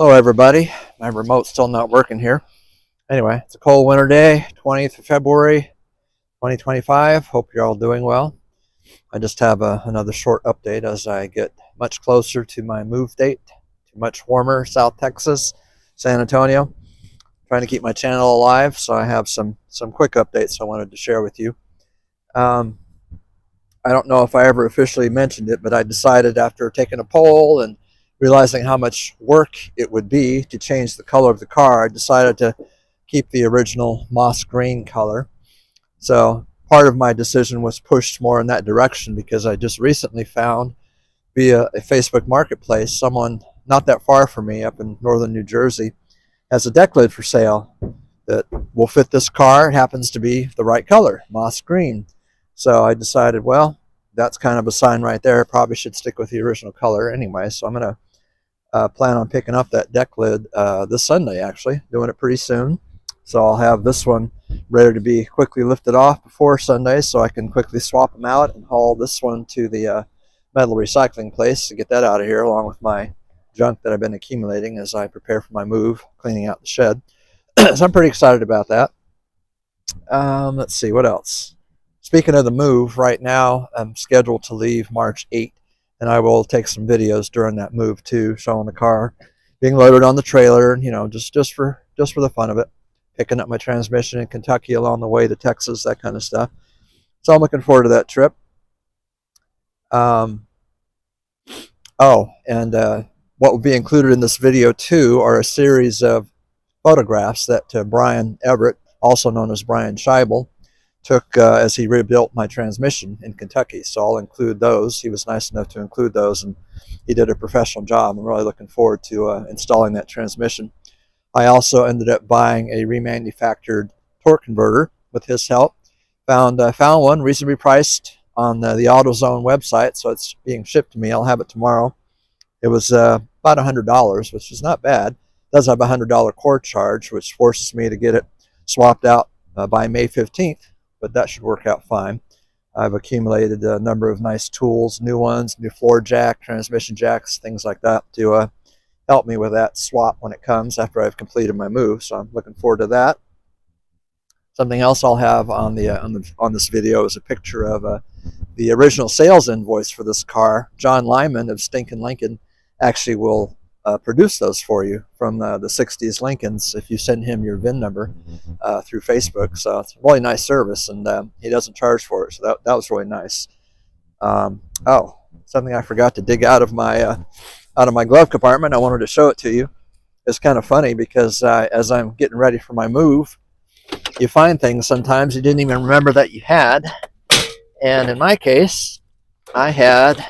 Hello everybody. My remote's still not working here. Anyway, it's a cold winter day, 20th of February, 2025. Hope you're all doing well. I just have another short update as I get much closer to my move date to much warmer South Texas, San Antonio. Trying to keep my channel alive, so I have some quick updates I wanted to share with you. I don't know if I ever officially mentioned it, but I decided after taking a poll and realizing how much work it would be to change the color of the car, I decided to keep the original moss green color. So part of my decision was pushed more in that direction because I just recently found via a Facebook marketplace someone not that far from me up in northern New Jersey has a deck lid for sale that will fit this car. It happens to be the right color, moss green. So I decided, well, that's kind of a sign right there. I probably should stick with the original color anyway. So I'm going to plan on picking up that deck lid this Sunday, actually, doing it pretty soon. So I'll have this one ready to be quickly lifted off before Sunday so I can quickly swap them out and haul this one to the metal recycling place to get that out of here along with my junk that I've been accumulating as I prepare for my move, cleaning out the shed. So I'm pretty excited about that. Let's see, what else? Speaking of the move, right now I'm scheduled to leave March 8th, and I will take some videos during that move too, showing the car being loaded on the trailer, you know, just for the fun of it, picking up my transmission in Kentucky along the way to Texas, that kind of stuff. So I'm looking forward to that trip. What will be included in this video too are a series of photographs that Brian Everett, also known as Brian Scheibel, took as he rebuilt my transmission in Kentucky. So I'll include those. He was nice enough to include those, and he did a professional job. I'm really looking forward to installing that transmission. I also ended up buying a remanufactured torque converter with his help. Found one reasonably priced on the AutoZone website, so it's being shipped to me. I'll have it tomorrow. It was about $100, which is not bad. It does have a $100 core charge, which forces me to get it swapped out by May 15th. But that should work out fine. I've accumulated a number of nice tools, new ones, new floor jack, transmission jacks, things like that to help me with that swap when it comes after I've completed my move. So I'm looking forward to that. Something else I'll have on this video is a picture of the original sales invoice for this car. John Lyman of Stinkin' Lincoln actually will produce those for you from the 60s Lincolns if you send him your VIN number through Facebook. So it's a really nice service, and he doesn't charge for it, so that was really nice. Something I forgot to dig out of my glove compartment. I wanted to show it to you. It's kind of funny because as I'm getting ready for my move, you find things sometimes you didn't even remember that you had. And in my case, I had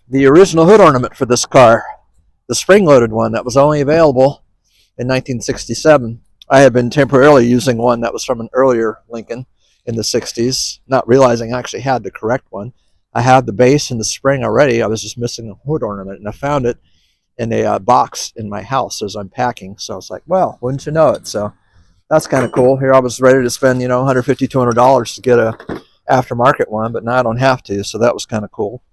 the original hood ornament for this car, the spring-loaded one that was only available in 1967. I had been temporarily using one that was from an earlier Lincoln in the 60s, not realizing I actually had the correct one. I had the base and the spring already. I was just missing the hood ornament, and I found it in a box in my house as I'm packing. So I was like, well, wouldn't you know it? So that's kind of cool. Here I was ready to spend, $150, $200 to get a aftermarket one, but now I don't have to. So that was kind of cool.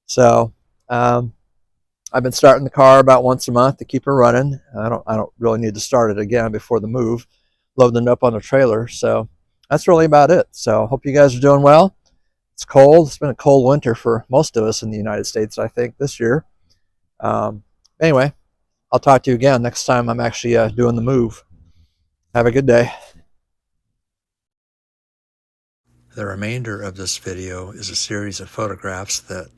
So I've been starting the car about once a month to keep her running. I don't really need to start it again before the move, loading it up on the trailer. So that's really about it. So hope you guys are doing well. It's cold. It's been a cold winter for most of us in the United States, I think, this year. Anyway, I'll talk to you again next time I'm actually doing the move. Have a good day. The remainder of this video is a series of photographs that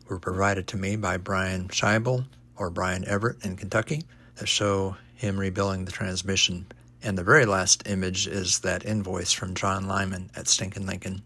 were provided to me by Brian Scheibel, or Brian Everett in Kentucky, that show him rebuilding the transmission. And the very last image is that invoice from John Lyman at Stinkin' Lincoln.